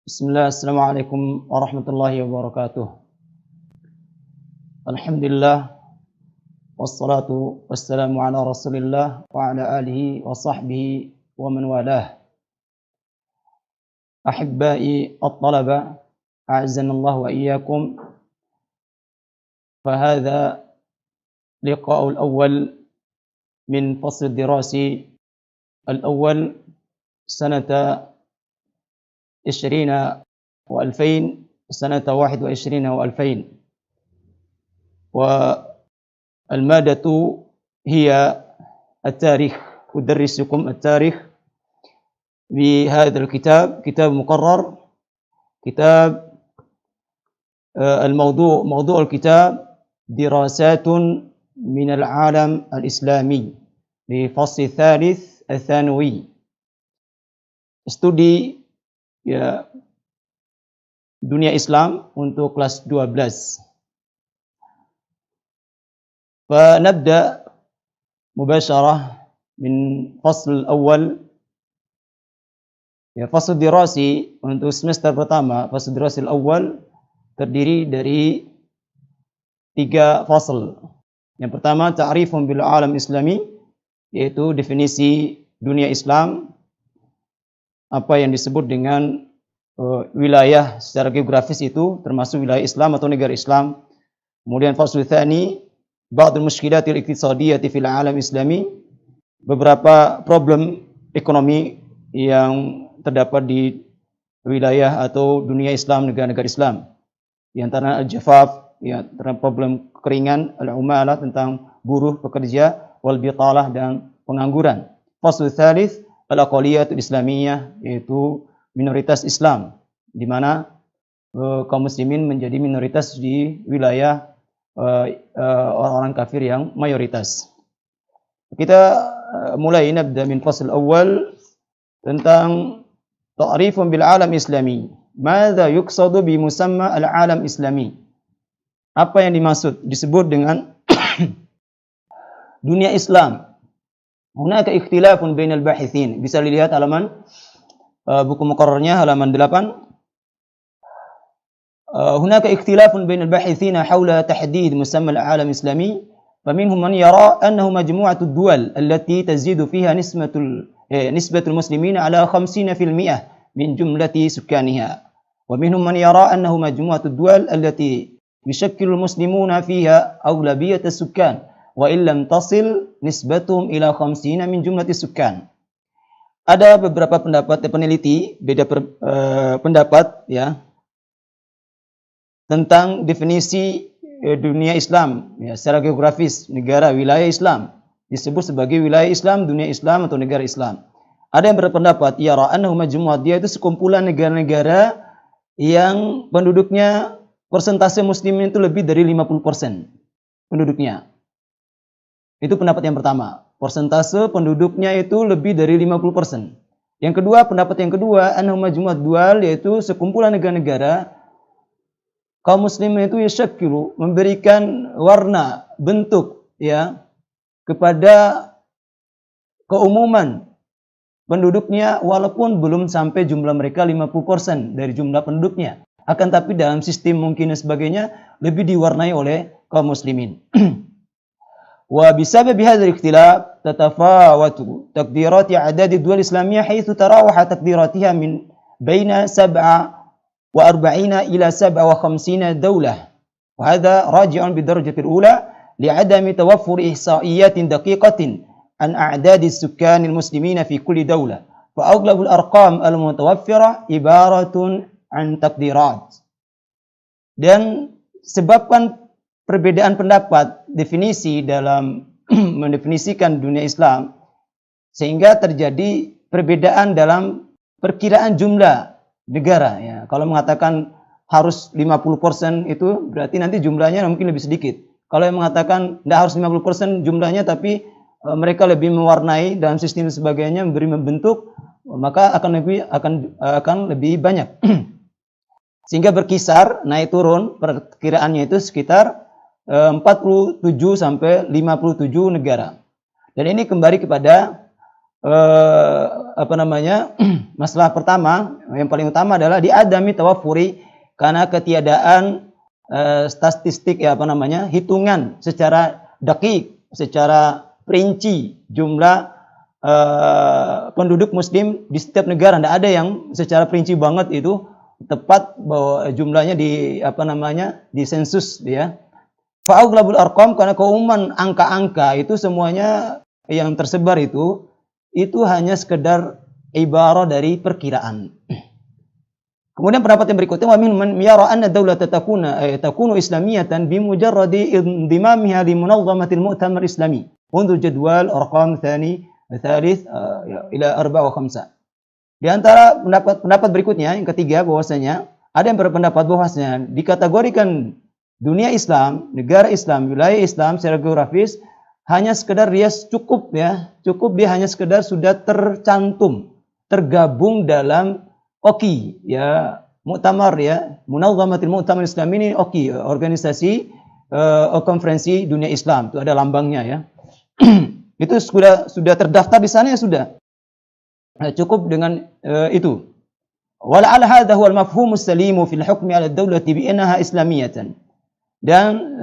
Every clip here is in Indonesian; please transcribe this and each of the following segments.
Bismillah, Assalamualaikum warahmatullahi wabarakatuh. Alhamdulillah, wassalatu wassalamu ala rasulillah wa ala alihi wa sahbihi wa man walah. Ahibbai at-talaba, a'azzanallahu wa iyyakum. Fahadha liqa'ul awwal min fasl dirasi al-awwal sanata 20 و2000 سنة 21 و2000 والمادة هي التاريخ. أدرسكم التاريخ بهذا الكتاب، كتاب مقرر. كتاب موضوع الكتاب دراسات من العالم الإسلامي للفصل الثالث الثانوي. Studi ya dunia Islam untuk kelas 12. فنبدأ مباشرة من فصل الأول. Ya, fasal dirasi untuk semester pertama, fasal dirasi awal terdiri dari 3 fasal. Yang pertama, ta'rifun bil alam islami, yaitu definisi dunia Islam, apa yang disebut dengan wilayah secara geografis itu termasuk wilayah Islam atau negara Islam. Kemudian fasal tsani, ba'dul mushkilatil iqtisadiyati fil alam islami, beberapa problem ekonomi yang terdapat di wilayah atau dunia Islam, negara-negara Islam. Di antara al-jafaf, ya, terhadap problem kekeringan, al-umalah tentang buruh pekerja, wal bitalah dan pengangguran. Fasal tsalits, al-aqaliyatul islamiyah, yaitu minoritas Islam, di mana kaum muslimin menjadi minoritas di wilayah orang-orang kafir yang mayoritas. Kita mulai nabda min fasal awal tentang ta'rifun bil alam islami. Madza yuqsadu bi musamma al alam islami? Apa yang disebut dengan dunia Islam? Hunaka ikhtilafun bainal bahithin. Bisa dilihat halaman buku muqarrarnya halaman 8. Hunaka ikhtilafun bainal bahithin hawla tahdid musamma al alam islami. فمنهم من يرى أنه مجموعة الدول التي تزيد فيها نسبة المسلمين على 50% من جملة سكانها، ومنهم من يرى أنه مجموعة الدول التي يشكل المسلمون فيها أغلبية السكان وإن لم تصل نسبتهم إلى 50 من جملة السكان. Ada beberapa peneliti beda pendapat ya tentang definisi dunia Islam, ya, secara geografis, negara wilayah Islam disebut sebagai wilayah Islam, dunia Islam atau negara Islam. Ada yang berpendapat ya ra'annahu majmu'ah, dia itu sekumpulan negara-negara yang penduduknya persentase muslimin itu lebih dari 50% penduduknya. Itu pendapat yang pertama. Persentase penduduknya itu lebih dari 50%. Yang kedua, pendapat yang kedua, annahu majmu'ah dual, yaitu sekumpulan negara-negara kaum muslimin itu yashakkilu, memberikan warna, bentuk ya kepada keumuman penduduknya walaupun belum sampai jumlah mereka 50% dari jumlah penduduknya. Akan tapi dalam sistem mungkin dan sebagainya lebih diwarnai oleh kaum muslimin. Wa bisabab hadzal ikhtilaf tatafawatu taqdirati a'dad ad-duwal islamiyah haitsu tarawaha taqdiratiha min baina 47 إلى 57 دولة، وهذا راجع بالدرجة الأولى لعدم توفر إحصائيات دقيقة عن أعداد السكان المسلمين في كل دولة، فأغلب الأرقام المتوفرة عبارة عن تقديرات. Dan sebabkan perbedaan pendapat definisi dalam mendefinisikan dunia Islam sehingga terjadi perbedaan dalam perkiraan jumlah negara ya. Kalau mengatakan harus 50% itu berarti nanti jumlahnya mungkin lebih sedikit. Kalau yang mengatakan tidak harus 50% jumlahnya tapi mereka lebih mewarnai dalam sistem sebagainya, memberi membentuk, maka akan lebih banyak. Sehingga berkisar naik turun perkiraannya itu sekitar 47 sampai 57 negara. Dan ini kembali kepada apa namanya? Masalah pertama yang paling utama adalah diadami tawafuri, karena ketiadaan statistik ya apa namanya? Hitungan secara dakik, secara rinci jumlah penduduk muslim di setiap negara. Tidak ada yang secara perinci banget itu tepat bahwa jumlahnya di apa namanya? Di sensus ya. Fa'aghlabul arqam, karena keumuman angka-angka itu semuanya yang tersebar itu hanya sekedar ibarah dari perkiraan. Kemudian pendapat yang berikutnya, wa min man yara anna dawlata takunu islamiyatan bi mujarradi indimamiha li munazamatil mu'tamar islami. Undur jadwal arqam tsani tsalits ila 4 wa 5. Di antara pendapat berikutnya yang ketiga, bahwasanya ada yang berpendapat bahwasanya dikategorikan dunia Islam, negara Islam, wilayah Islam secara geografis hanya sekedar dia cukup dia hanya sekedar sudah tergabung dalam OKI ya, muktamar ya, Munazamatil Mu'tamar Islami ini OKI, organisasi konferensi dunia Islam, itu ada lambangnya ya. Itu sudah terdaftar di sana ya sudah. Cukup dengan itu. Wala'al hadha huwa al-mafhumus salimu fil hukmi 'ala ad-dawlati bi annaha islamiyatan. Dan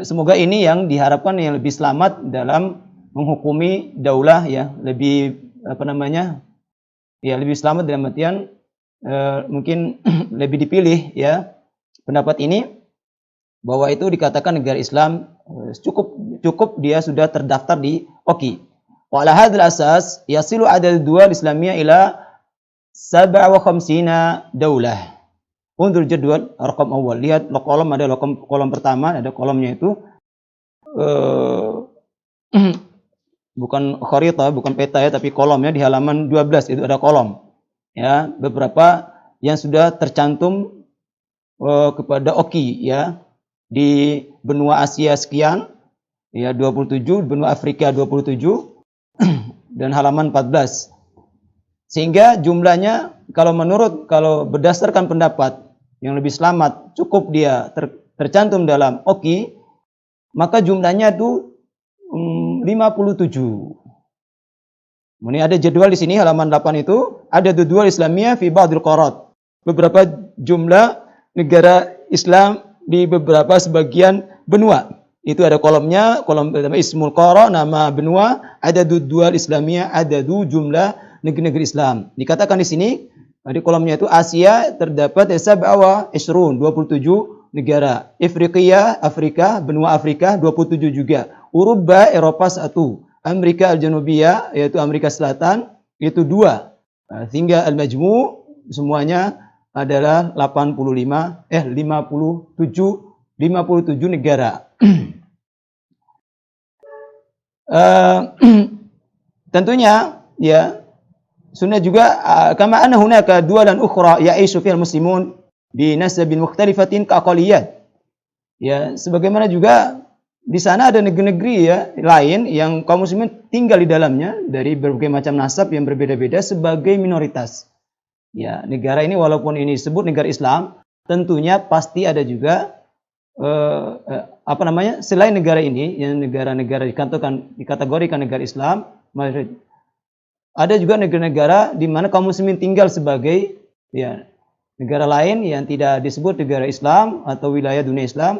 semoga ini yang diharapkan yang lebih selamat dalam menghukumi daulah ya, lebih apa namanya? Ya, lebih selamat dalam artian mungkin lebih dipilih ya pendapat ini, bahwa itu dikatakan negara Islam cukup dia sudah terdaftar di OKI. Wa ala hadzal asas yasilu adad dual islamiyah ila 57 daulah. Undur jadwal rakam awal. Lihat kolom, ada kolom pertama, ada kolomnya itu bukan kharita, bukan peta ya, tapi kolomnya di halaman 12 itu ada kolom. Ya, beberapa yang sudah tercantum kepada OKI ya. Di benua Asia sekian ya 27, benua Afrika 27 dan halaman 14. Sehingga jumlahnya kalau berdasarkan pendapat yang lebih selamat, cukup dia tercantum dalam OKI, maka jumlahnya itu 57. Ini ada jadwal di sini halaman 8 itu, ada jadwal Islamiyah fi ba'dil qarat. Beberapa jumlah negara Islam di beberapa sebagian benua. Itu ada kolomnya, kolom pertama Ismul Qara, nama benua, ada jadwal Islamiyah, ada jumlah negeri-negeri Islam. Dikatakan di sini di kolomnya itu Asia terdapat 27 negara. Afrika, benua Afrika 27 juga. Eropa, Eropa 1. Amerika Al-Janubiyah, yaitu Amerika Selatan, itu 2. Sehingga al-majmu' semuanya adalah 57 negara. Tentunya ya sunnah juga kama anna hunaka duwalan ukhra ya'ishu fiha al-muslimun bi nasabin mukhtalifatin ka aqaliyat. Ya, sebagaimana juga di sana ada negeri-negeri ya lain yang kaum muslimin tinggal di dalamnya dari berbagai macam nasab yang berbeda-beda sebagai minoritas. Ya, negara ini walaupun ini disebut negara Islam, tentunya pasti ada juga selain negara ini yang negara-negara dikategorikan negara Islam, ada juga negara-negara di mana kaum muslimin tinggal sebagai ya negara lain yang tidak disebut negara Islam atau wilayah dunia Islam.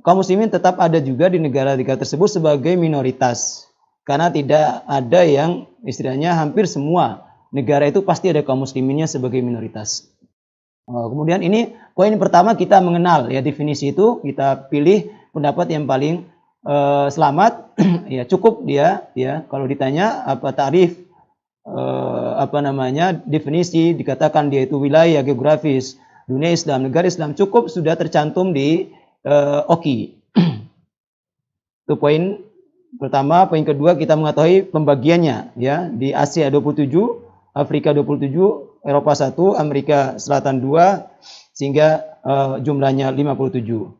Kaum muslimin tetap ada juga di negara-negara tersebut sebagai minoritas. Karena tidak ada yang istilahnya hampir semua negara itu pasti ada kaum musliminnya sebagai minoritas. Kemudian ini poin pertama, kita mengenal ya definisi itu, kita pilih pendapat yang paling selamat. Ya cukup dia ya kalau ditanya apa tarif definisi, dikatakan dia itu wilayah geografis dunia Islam, negara Islam, cukup sudah tercantum di OKI. Itu poin pertama. Poin kedua, kita mengetahui pembagiannya ya, di Asia 27, Afrika 27, Eropa 1, Amerika Selatan 2, sehingga jumlahnya 57.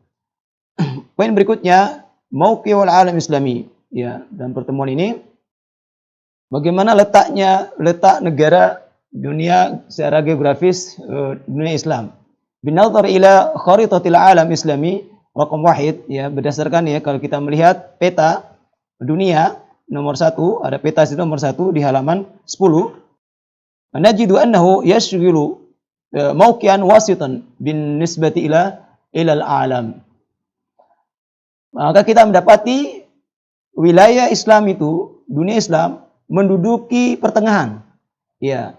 Poin berikutnya, mauqi'ul alam islami. Ya, dalam pertemuan ini bagaimana letak negara dunia secara geografis dunia Islam. Binadhar ila kharitatil alam islami raqam wahid, ya berdasarkan ya kalau kita melihat peta dunia nomor 1, ada peta situ nomor 1 di halaman 10. Najidu annahu yashghilu mawqi'an wasitan bin nisbati ila al-alam. Maka kita mendapati wilayah Islam itu, dunia Islam menduduki pertengahan. Ya.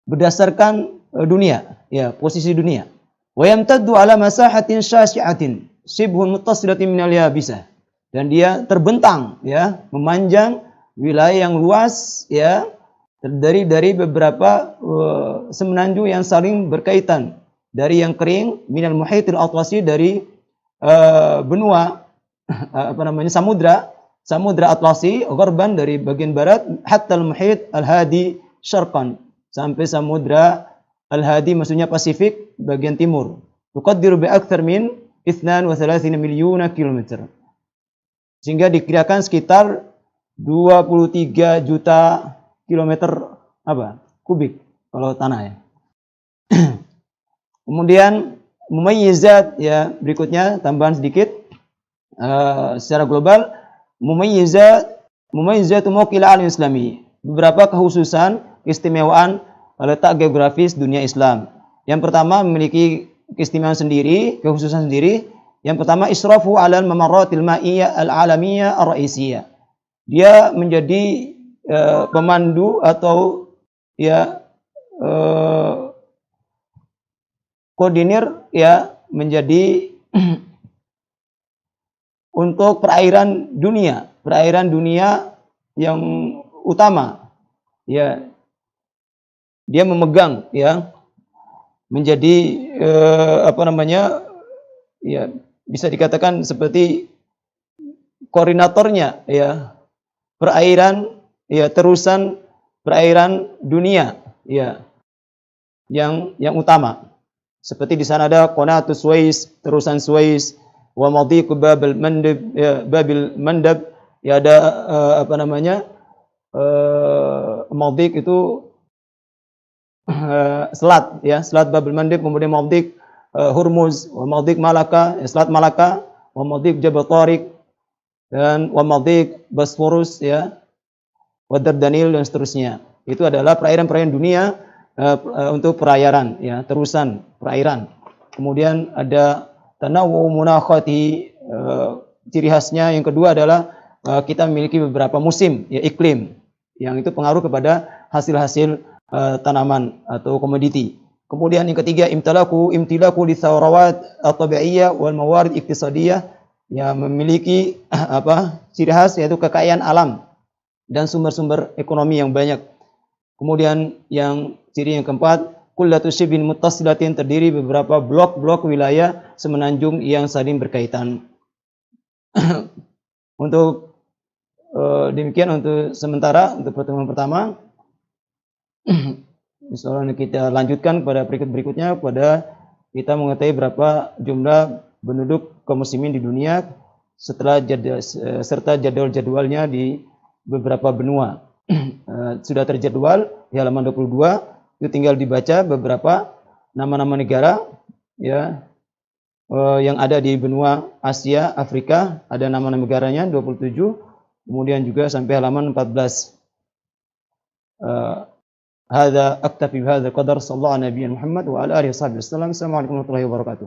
Berdasarkan dunia, ya, posisi dunia. Wa yamtaddu ala masahatin syasi'atin shibhun muttasilatin minal yabisah. Dan dia terbentang, ya, memanjang wilayah yang luas, ya, terdiri dari beberapa semenanjung yang saling berkaitan. Dari yang kering, minal muhitil atwasi, dari benua samudra Atlasi, gharban dari bagian barat, hatta al-muhit al-hadi syarqan, sampai samudra al-hadi maksudnya Pasifik bagian timur. Tuqaddiru bi akthar min 32 milyona kilometer. Sehingga dikirakan sekitar 23 juta kilometer kubik kalau tanah, ya. Kemudian mumayyizat, ya, berikutnya tambahan sedikit secara global, mumayyizatu mawqil alam islami, beberapa kekhususan keistimewaan letak geografis dunia Islam. Yang pertama memiliki keistimewaan sendiri, kekhususan sendiri. Yang pertama, israfu 'alal mamaratil ma'iyyah al-'alamiyah ar-ra'isiyah. Dia menjadi pemandu atau, ya, koordinir, ya, menjadi untuk perairan dunia yang utama, ya. Dia memegang, ya, menjadi ya, bisa dikatakan seperti koordinatornya, ya, perairan, ya, terusan perairan dunia, ya, yang utama. Seperti di sana ada Qanatus Suez, terusan Suez, wa madhiq Babil Mandab, ya, ada madhiq itu selat, ya, selat Babil Mandab, kemudian madhiq Hormuz, wa madhiq Malaka, selat Malaka, wa madhiq Jabal Tariq, dan wa madhiq Bosphorus, ya, wa Dardanil, dan seterusnya. Itu adalah perairan-perairan dunia untuk perairan, ya, terusan perairan. Kemudian ada tanawwu munakhati, ciri khasnya yang kedua adalah kita memiliki beberapa musim, ya, iklim, yang itu pengaruh kepada hasil-hasil tanaman atau komoditi. Kemudian yang ketiga, imtilaku li thawrawat at-tabi'iyyah wal mawarid iktisadiyah, yang memiliki ciri khas, yaitu kekayaan alam dan sumber-sumber ekonomi yang banyak. Kemudian yang ciri yang keempat, kullatu shibin muttasilatin, terdiri beberapa blok-blok wilayah semenanjung yang saling berkaitan. Untuk demikian untuk sementara untuk pertemuan pertama. Insyaallah kita lanjutkan pada berikutnya pada kita mengetahui berapa jumlah penduduk kaum muslimin di dunia serta jadwal-jadwalnya di beberapa benua. Sudah terjadwal di halaman 22, itu tinggal dibaca beberapa nama-nama negara, ya, yang ada di benua Asia, Afrika, ada nama-nama negaranya 27, kemudian juga sampai halaman 14. Hadza aktafi bihadzal qadar, sallallahu ala nabiyina Muhammad wa ala alihi washabihi wasallam. Assalamualaikum warahmatullahi wabarakatuh.